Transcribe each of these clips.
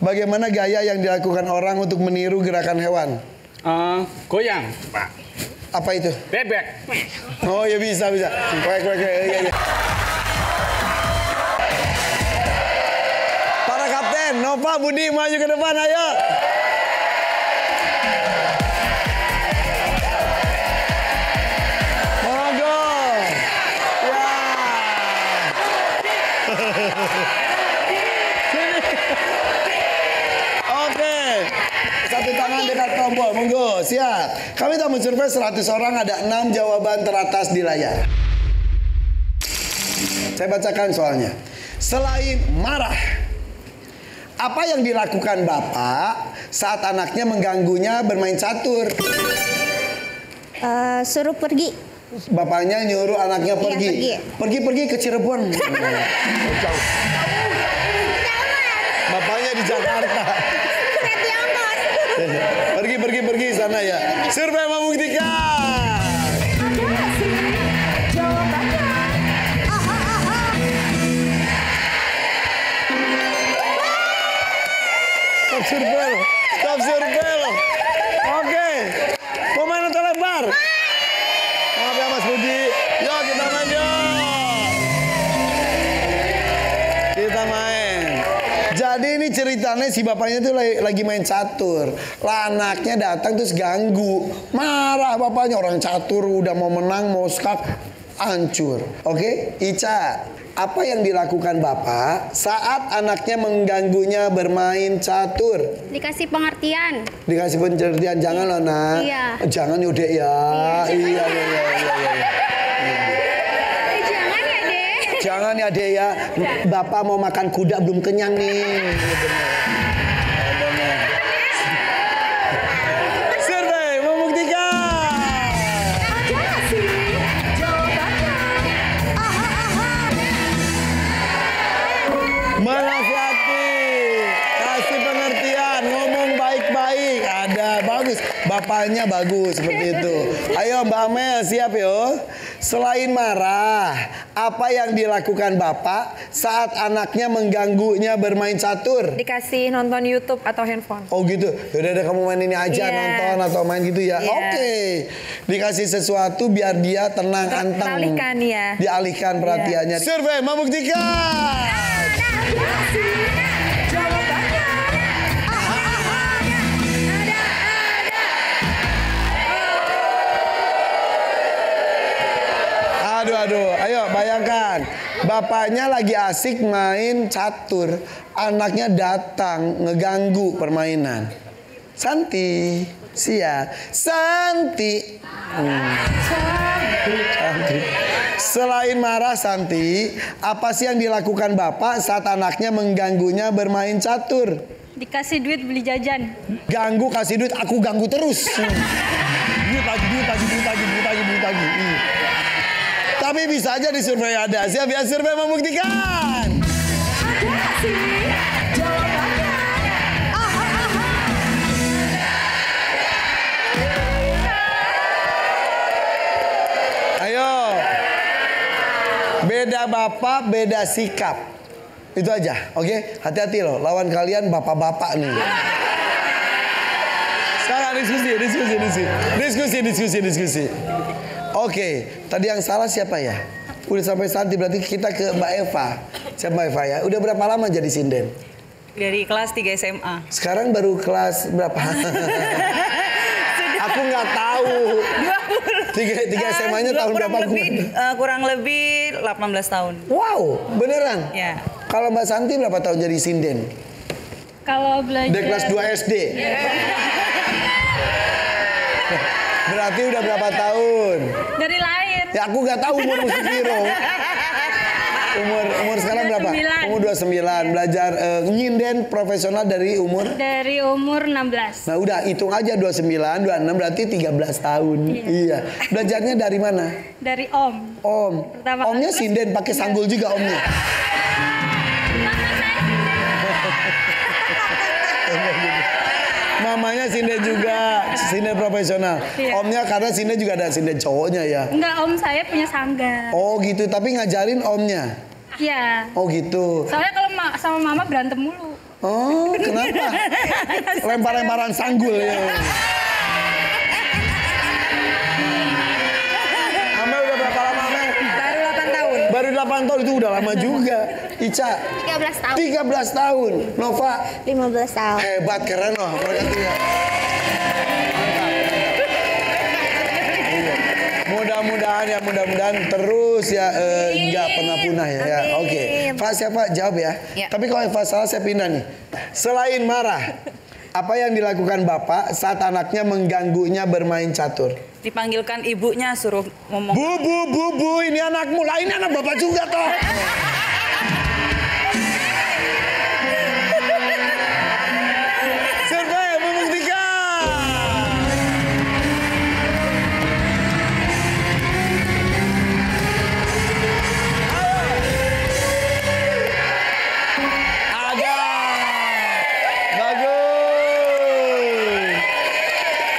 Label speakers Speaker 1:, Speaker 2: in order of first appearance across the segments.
Speaker 1: Bagaimana gaya yang dilakukan orang untuk meniru gerakan hewan?
Speaker 2: Goyang, Pak.
Speaker 1: Apa itu?
Speaker 2: Bebek.
Speaker 1: Oh ya bisa. Kwek. Iya. Para kapten, Nova, Budi maju ke depan, ayo. Monggo. Ya. Oke. Satu tangan dekat tombol, monggo, siap. Kami telah mensurvei 100 orang, ada 6 jawaban teratas di layar. Saya bacakan soalnya. Selain marah, apa yang dilakukan bapak saat anaknya mengganggunya bermain catur?
Speaker 3: Suruh pergi.
Speaker 1: Bapaknya nyuruh anaknya pergi.
Speaker 3: Iya,
Speaker 1: Pergi ke Cirebon. Jauh. Bapaknya di Jakarta. Pergi sana ya. Survei membuktikan. Stop survei loh. Oke. Pemain terlebar. Maaf ya Mas Budi. Yuk kita main yuk. Kita main. Jadi ini ceritanya si bapaknya tuh lagi main catur. Lah anaknya datang terus ganggu. Marah bapaknya, orang catur udah mau menang, mau skak, hancur. Oke, Ica. Apa yang dilakukan bapak saat anaknya mengganggunya bermain catur?
Speaker 3: Dikasih pengertian.
Speaker 1: Dikasih pengertian, jangan loh nak.
Speaker 3: Iya.
Speaker 1: Jangan yaudah ya. Iya.
Speaker 3: Jangan ya deh.
Speaker 1: Jangan ya deh ya. Bapak mau makan kuda belum kenyang nih. Survei membuktikan. Menasihati, kasih pengertian, ngomong baik-baik, ada bagus, bapaknya bagus seperti itu. Ayo Mbak Amel siap yo. Selain marah, apa yang dilakukan bapak saat anaknya mengganggunya bermain catur?
Speaker 4: Dikasih nonton YouTube atau handphone.
Speaker 1: Oh gitu, yaudah kamu main ini aja,
Speaker 4: Iya.
Speaker 1: nonton atau main gitu ya.
Speaker 4: Iya.
Speaker 1: Oke, dikasih sesuatu biar dia tenang, anteng.
Speaker 4: Dialihkan ya.
Speaker 1: Dialihkan perhatiannya. Survei membuktikan. Aduh, ayo bayangkan bapaknya lagi asik main catur, anaknya datang ngeganggu permainan. Santi, Santi. Selain marah Santi, apa sih yang dilakukan bapak saat anaknya mengganggunya bermain catur?
Speaker 3: Dikasih duit beli jajan.
Speaker 1: Ganggu kasih duit, aku ganggu terus. Duit lagi. Tapi bisa aja di survei ada. Siap ya, survei membuktikan. Ayo. Beda bapak, beda sikap. Itu aja, oke? Hati-hati loh, lawan kalian bapak-bapak nih. Sekarang diskusi. Oke, tadi yang salah siapa ya? Udah sampai Santi, berarti kita ke Mbak Eva. Siapa Mbak Eva ya? Udah berapa lama jadi sinden?
Speaker 4: Dari kelas 3 SMA.
Speaker 1: Sekarang baru kelas berapa? Aku nggak tahu. 3 SMA-nya tahun berapa?
Speaker 4: Kurang lebih 18 tahun.
Speaker 1: Wow, beneran?
Speaker 4: Ya.
Speaker 1: Kalau Mbak Santi berapa tahun jadi sinden?
Speaker 3: Kalau belajar
Speaker 1: Dari kelas 2 SD? Berarti udah berapa tahun?
Speaker 3: dari lahir.
Speaker 1: Ya aku nggak tahu umur musik hero. Umur sekarang berapa?
Speaker 3: 29.
Speaker 1: Umur 29. Belajar nyinden profesional dari umur?
Speaker 3: Dari umur 16.
Speaker 1: Nah udah hitung aja 29, 26 berarti 13 tahun. Iya. Belajarnya dari mana?
Speaker 3: Dari Om.
Speaker 1: Om.
Speaker 3: Pertama
Speaker 1: Omnya
Speaker 3: kali-
Speaker 1: sinden pakai sanggul juga omnya. Mamanya sinden juga, sinden profesional.
Speaker 3: Iya.
Speaker 1: Omnya karena sinden juga ada sinden cowoknya ya.
Speaker 3: Enggak, Om saya punya sanggar.
Speaker 1: Oh gitu, tapi ngajarin omnya.
Speaker 3: Iya.
Speaker 1: Oh gitu.
Speaker 3: Soalnya kalau sama Mama berantem mulu.
Speaker 1: Oh, kenapa? Lempar-lemparan sanggul ya. Amel udah berapa lama, Amel?
Speaker 4: Baru 8 tahun.
Speaker 1: Baru 8 tahun, itu udah lama juga. Ica?
Speaker 3: 13 tahun.
Speaker 1: 13 tahun. Nova?
Speaker 3: 15 tahun.
Speaker 1: Hebat, keren loh. Mereka tuh ya. Mudah-mudahan terus ya nggak pernah punah ya. Oke. Pak siapa jawab ya.
Speaker 4: Ya.
Speaker 1: Tapi kalau Eva salah saya pindah nih. Selain marah, apa yang dilakukan bapak saat anaknya mengganggunya bermain catur?
Speaker 4: Dipanggilkan ibunya suruh ngomong.
Speaker 1: Bu, ini anakmu lah, ini anak bapak juga toh. Survei membuktikan. Ada. Bagus.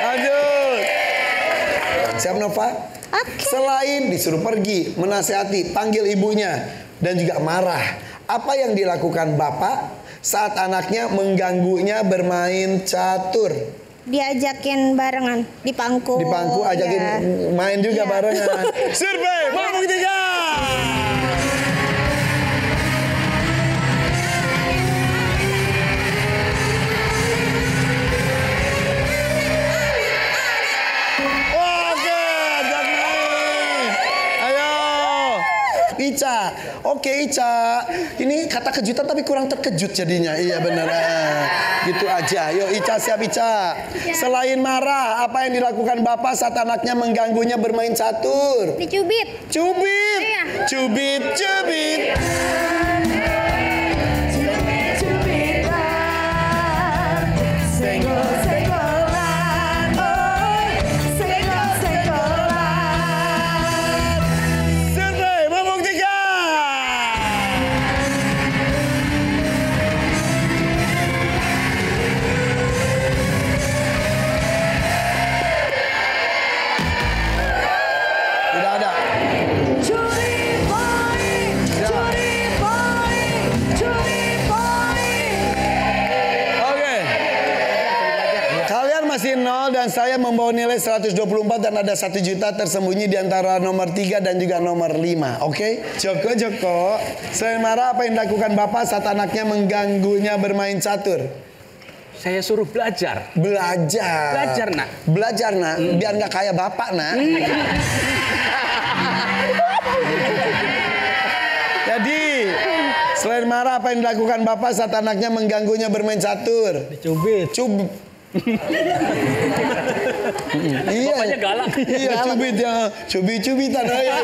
Speaker 1: Lanjut. Siap Nova?
Speaker 3: Oke.
Speaker 1: Selain disuruh pergi, menasehati, panggil ibunya, dan juga marah. Apa yang dilakukan bapak saat anaknya mengganggunya bermain catur?
Speaker 3: Diajakin barengan di pangku.
Speaker 1: Di pangku ajakin
Speaker 3: Ya.
Speaker 1: main juga
Speaker 3: Iya.
Speaker 1: barengan. Survei membuktikan. Oke, jangan main. Ayo, Ica. Oke Ica. Ini kata kejutan tapi kurang terkejut jadinya. Iya benar. Gitu aja. Yuk Ica, siap Ica. Selain marah, apa yang dilakukan bapak saat anaknya mengganggunya bermain catur?
Speaker 3: Dicubit.
Speaker 1: Cubit.
Speaker 3: Iya.
Speaker 1: Cubit. Survei membuktikan. Tidak ada. Oke. Kalian masih 0 dan saya membawa nilai 124 dan ada 1 juta tersembunyi di antara nomor 3 dan juga nomor 5. Oke? Joko. Selain marah, apa yang dilakukan bapak saat anaknya mengganggunya bermain catur?
Speaker 2: Saya suruh belajar.
Speaker 1: Belajar.
Speaker 2: Nak.
Speaker 1: Belajar nak. Biar nggak kayak bapak nak. Jadi, selain marah, apa yang dilakukan bapak saat anaknya mengganggunya bermain catur?
Speaker 2: Dicubit.
Speaker 1: Iya.
Speaker 2: Bapaknya galak.
Speaker 1: Iya, cubit ya. Cubit-cubitan. Ya.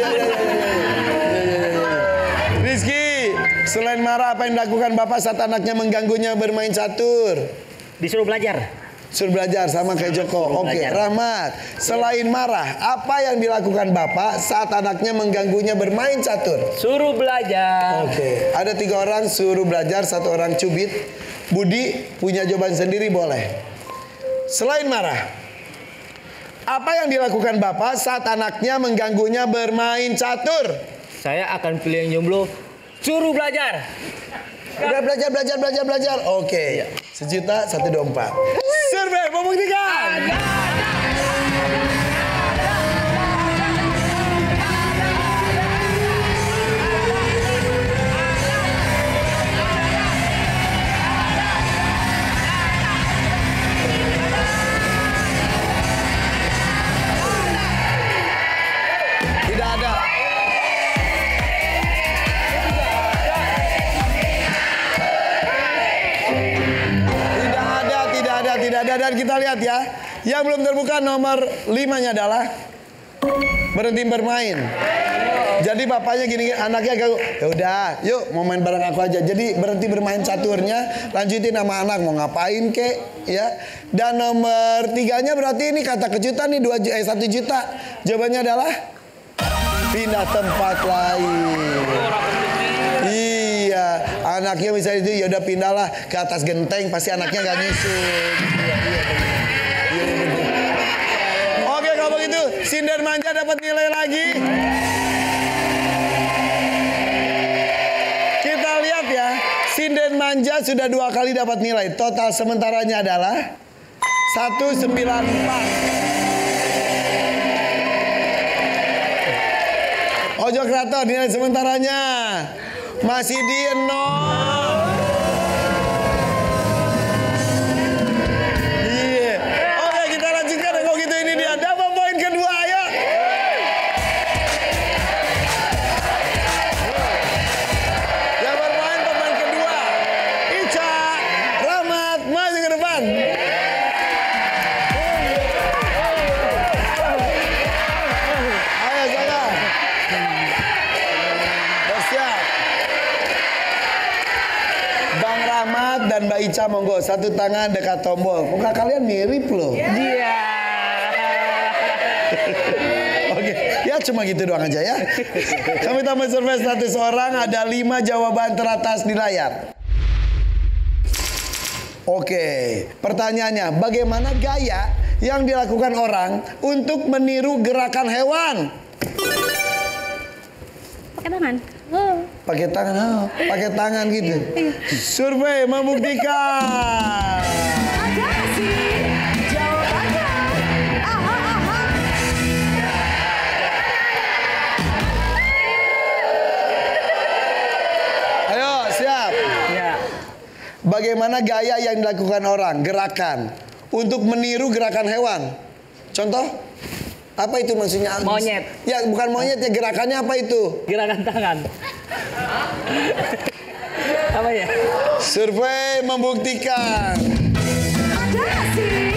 Speaker 1: Rizky, selain marah, apa yang dilakukan bapak saat anaknya mengganggunya bermain catur?
Speaker 5: Disuruh belajar.
Speaker 1: Suruh belajar sama kayak Joko. Oke,
Speaker 5: belajar.
Speaker 1: Rahmat. Selain marah, apa yang dilakukan bapak saat anaknya mengganggunya bermain catur?
Speaker 5: Suruh belajar.
Speaker 1: Oke, ada 3 orang suruh belajar, 1 orang cubit. Budi punya jawaban sendiri boleh. Selain marah, apa yang dilakukan bapak saat anaknya mengganggunya bermain catur?
Speaker 5: Saya akan pilih yang jomblo. Suruh belajar.
Speaker 1: Udah belajar. Oke, 1.124. Survei membuktikan. Tidak ada. Tidak ada dan kita lihat ya. Yang belum terbuka nomor 5-nya adalah berhenti bermain. Jadi bapaknya gini, anaknya gak, ya udah, yuk mau main bareng aku aja. Jadi berhenti bermain caturnya, lanjutin sama anak mau ngapain kek, ya. Dan nomor 3-nya berarti ini kata kejutan nih 1 juta. Jawabannya adalah pindah tempat lain. Iya, anaknya misalnya itu ya udah pindahlah ke atas genteng, pasti anaknya gak nyusun. Oke, kalau begitu Sinden Manja dapat nilai lagi. Kita lihat ya, Sinden Manja Manja sudah 2 kali dapat nilai. Total sementaranya adalah 194. Ojo Kraton nilai sementaranya masih di 0. Iya. Oke, kita lanjutkan. Kalau gitu ini dia dapat poin kedua. Ayo. Yang bermain pemain kedua, Ica Rahmat, maju ke depan. Ayo sana. Bersiap. Bang Rahmat dan Mbak Ica monggo satu tangan dekat tombol. Muka kalian mirip loh.
Speaker 5: Iya.
Speaker 1: Oke, ya cuma gitu doang aja ya. Kami tambah survei status orang, ada 5 jawaban teratas di layar. Oke, pertanyaannya, bagaimana gaya yang dilakukan orang untuk meniru gerakan hewan?
Speaker 3: Pakai tangan. Oh.
Speaker 1: Pakai tangan gitu. Survei membuktikan.
Speaker 6: Ada sih jawabannya. Aha, aha.
Speaker 1: Ayo, siap.
Speaker 5: Ya.
Speaker 1: Bagaimana gaya yang dilakukan orang, gerakan untuk meniru gerakan hewan? Contoh? Apa itu maksudnya?
Speaker 5: Monyet.
Speaker 1: Ya, bukan monyet ya, gerakannya apa itu?
Speaker 5: Gerakan tangan. Apa ya?
Speaker 1: Survei membuktikan.
Speaker 6: Ada sih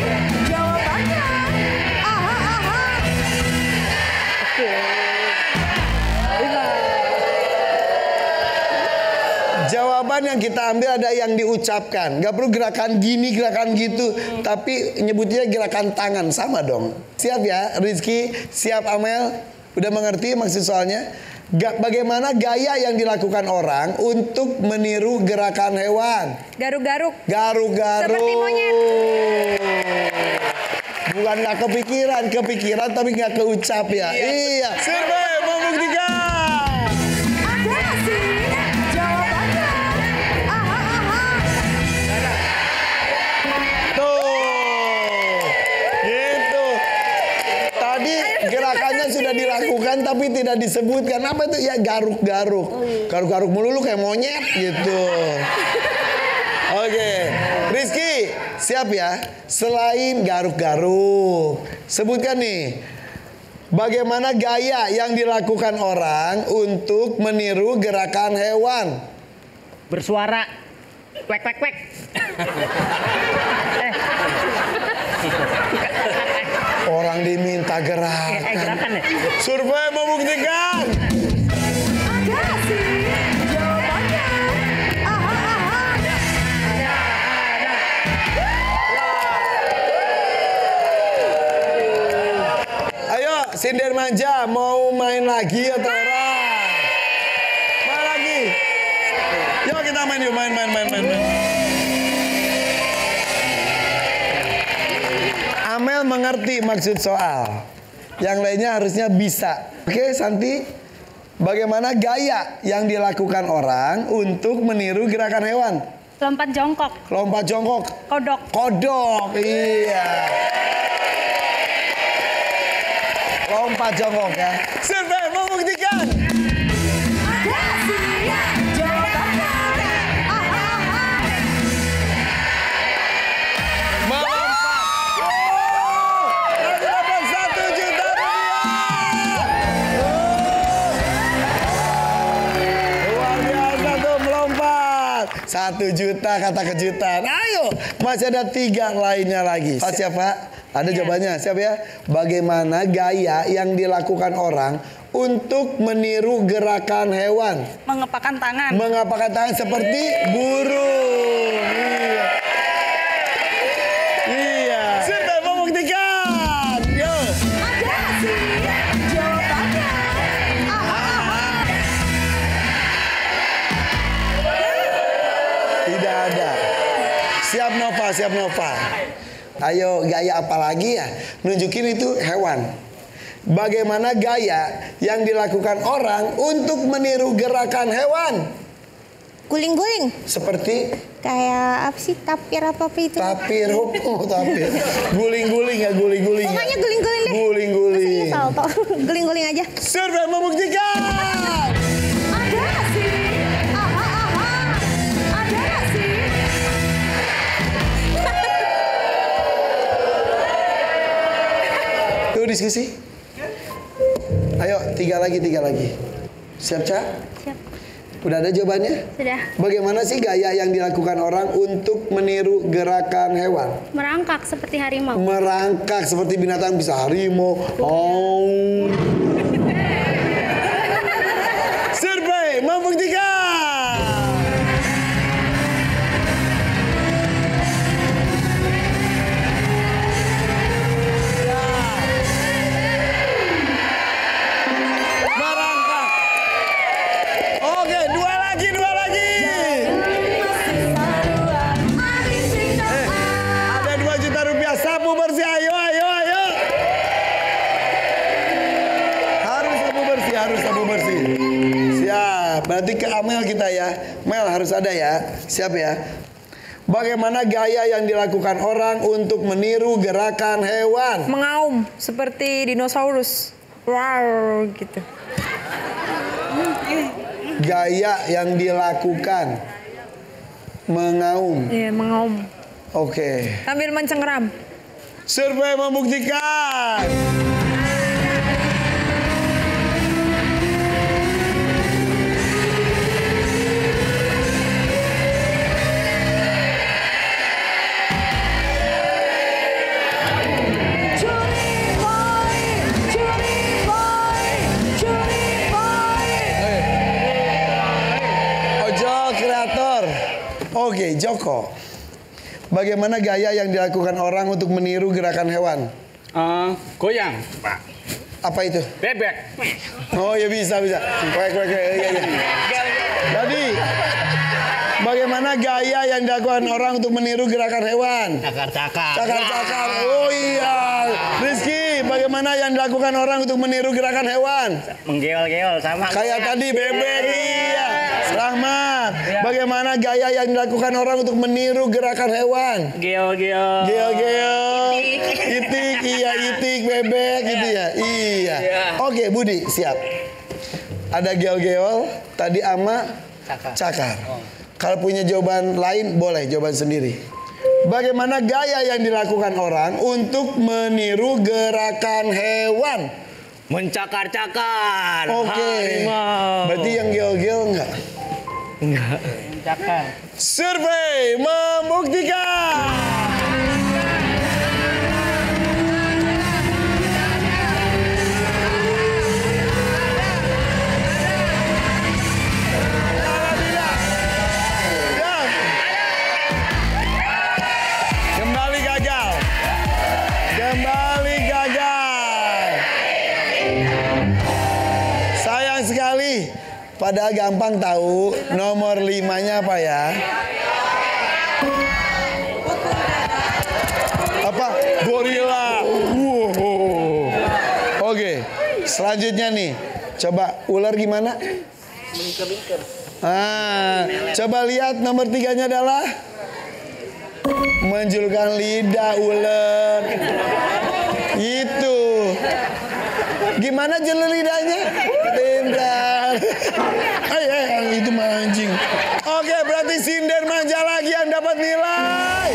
Speaker 6: jawabannya. Aha, aha.
Speaker 1: Jawaban yang kita ambil ada yang diucapkan. Gak perlu gerakan gini, gerakan gitu. Tapi nyebutnya gerakan tangan. Sama dong. Siap ya Rizky? Siap Amel? Udah mengerti maksud soalnya? Bagaimana gaya yang dilakukan orang untuk meniru gerakan hewan?
Speaker 4: Garuk-garuk.
Speaker 1: Garuk-garuk.
Speaker 4: Seperti monyet.
Speaker 1: Bukan gak kepikiran tapi gak keucap ya. Iya. Survei membuktikan.
Speaker 6: Ada sih jawabannya. Aha, aha.
Speaker 1: Tuh. Gitu. Tadi gerakannya sudah dilakukan tapi tidak disebutkan. Apa itu? Ya garuk-garuk. Garuk-garuk melulu kayak monyet gitu. Oke, Rizky, siap ya? Selain garuk-garuk, sebutkan nih, bagaimana gaya yang dilakukan orang untuk meniru gerakan hewan?
Speaker 5: Bersuara. Kwek kwek kwek.
Speaker 1: Orang diminta gerakan.
Speaker 5: Gerakan ya?
Speaker 1: Survei membuktikan.
Speaker 6: Ada sih jawabannya. Aha, aha.
Speaker 1: Ayo, Sinden Manja mau main lagi atau orang? Main lagi. Yuk kita main yuk, main. Amel mengerti maksud soal. Yang lainnya harusnya bisa. Oke, Santi. Bagaimana gaya yang dilakukan orang untuk meniru gerakan hewan?
Speaker 3: Lompat jongkok.
Speaker 1: Lompat jongkok.
Speaker 3: Kodok.
Speaker 1: Kodok, iya. Lompat jongkok ya. Survei membuktikan.
Speaker 6: Ada sih jawabannya. Aha, aha.
Speaker 1: Melompat. Wow, kami dapat 1 juta rupiah. Luar biasa tuh melompat. 1 juta kata kejutan. Ayo, masih ada 3 lainnya lagi. Pak siapa? Ada jawabannya, siap ya? Bagaimana gaya yang dilakukan orang untuk meniru gerakan hewan?
Speaker 4: Mengepakkan tangan.
Speaker 1: Mengapakkan tangan seperti burung. Iya. Iya. Sudah membuktikan. Yo.
Speaker 6: Ada sih jawabannya. Aha, aha.
Speaker 1: Tidak ada. Siap Nova. Ayo gaya apa lagi ya? Nunjukin itu hewan. Bagaimana gaya yang dilakukan orang untuk meniru gerakan hewan?
Speaker 6: Guling-guling.
Speaker 1: Seperti
Speaker 6: Kayak apa sih? Tapir apa itu?
Speaker 1: tapir, tapir. Guling-guling ya, guling-guling. Ya.
Speaker 6: Pokoknya guling-guling deh.
Speaker 1: Guling-guling.
Speaker 6: Masanya salto. Guling-guling aja.
Speaker 1: Survei membuktikan.
Speaker 6: Ada nggak sih? Ada nggak sih?
Speaker 1: Tuh diskusi. Ayo, tiga lagi. Siap, Cak?
Speaker 3: Siap.
Speaker 1: Udah ada jawabannya?
Speaker 3: Sudah.
Speaker 1: Bagaimana sih gaya yang dilakukan orang untuk meniru gerakan hewan?
Speaker 3: Merangkak seperti harimau.
Speaker 1: Merangkak seperti binatang, bisa harimau. Survei membuktikan. Merangkak. Oke, dua lagi. Ada 2 juta rupiah. Sapu bersih, ayo. Harus sapu bersih. Siap. Berarti ke Amel kita ya. Mel harus ada ya. Siap ya. Bagaimana gaya yang dilakukan orang untuk meniru gerakan hewan?
Speaker 4: Mengaum seperti dinosaurus. Wow gitu.
Speaker 1: Gaya yang dilakukan mengaum.
Speaker 4: Iya, mengaum.
Speaker 1: Oke.
Speaker 4: Sambil mencengkeram.
Speaker 1: Survei membuktikan. Ojo kreator. Oke, Joko. Bagaimana gaya yang dilakukan orang untuk meniru gerakan hewan?
Speaker 2: Goyang, Pak.
Speaker 1: Apa itu?
Speaker 2: Bebek.
Speaker 1: Oh ya bisa. Kwek. Iya. Jadi, bagaimana gaya yang dilakukan orang untuk meniru gerakan hewan? Cakar. Oh iya. Rizky, bagaimana yang dilakukan orang untuk meniru gerakan hewan?
Speaker 5: Menggeol-geol sama.
Speaker 1: Kayak tadi bebek, iya. Rahmat, bagaimana gaya yang dilakukan orang untuk meniru gerakan hewan?
Speaker 5: Geol-geol.
Speaker 1: Geo. Itik, bebek gitu ya. Iya. Oke, Budi, siap. Ada geo, tadi ama cakar. Kalau punya jawaban lain, boleh jawaban sendiri. Bagaimana gaya yang dilakukan orang untuk meniru gerakan hewan?
Speaker 5: Mencakar-cakar.
Speaker 1: Oke.
Speaker 5: Harimau.
Speaker 1: Berarti yang geo enggak?
Speaker 5: Mencakar.
Speaker 1: Survei membuktikan. Kembali gagal. Sayang sekali. Padahal gampang tahu. Nomor 5-nya apa ya? Apa? Gorila. Oke. Selanjutnya nih. Coba ular gimana? Coba lihat nomor 3-nya adalah menjulurkan lidah ular. Itu. Gimana jelur lidahnya? Pintar. Itu mancing. Oke, berarti Sinder manja lagi yang dapat nilai.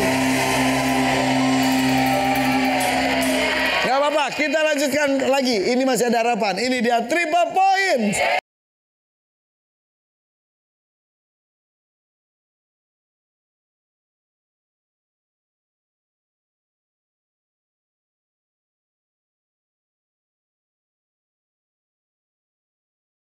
Speaker 1: Gak apa-apa, kita lanjutkan lagi. Ini masih ada harapan. Ini dia triple point.